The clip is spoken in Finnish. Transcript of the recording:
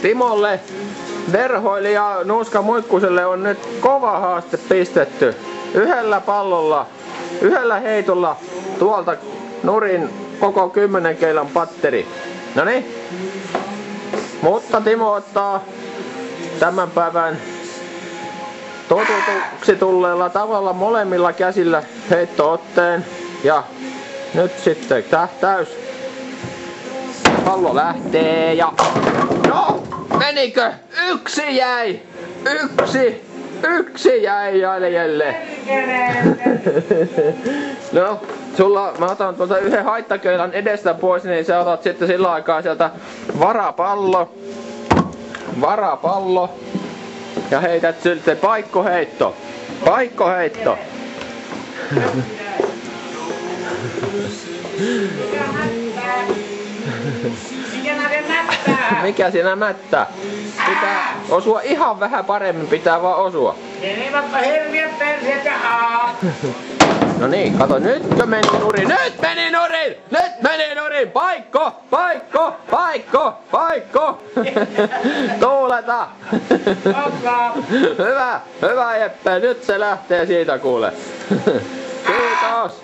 Timolle, verhoilija Nuuska Muikkuselle on nyt kova haaste pistetty. Yhdellä pallolla, yhdellä heitolla tuolta nurin koko 10 keilan patteri. Noniin. Mutta Timo ottaa tämän päivän totutuksi tulleella tavalla molemmilla käsillä heittootteen. Ja nyt sitten tähtäys. Pallo lähtee ja... No! Menikö? Yksi jäi! Yksi jäi jäljelle! No, mä otan tuolta yhden haittaköylän edestä pois, niin sä otat sitten sillä aikaa sieltä varapallo ja heität sitten paikkoheitto. Mikä siinä mättää? Pitää osua ihan vähän paremmin, pitää vaan osua. No niin, kato, nytkö meni nurin? Nyt meni nurin! Paikko! Tuuleta! Hyvä Jeppe, nyt se lähtee siitä kuule. Kiitos!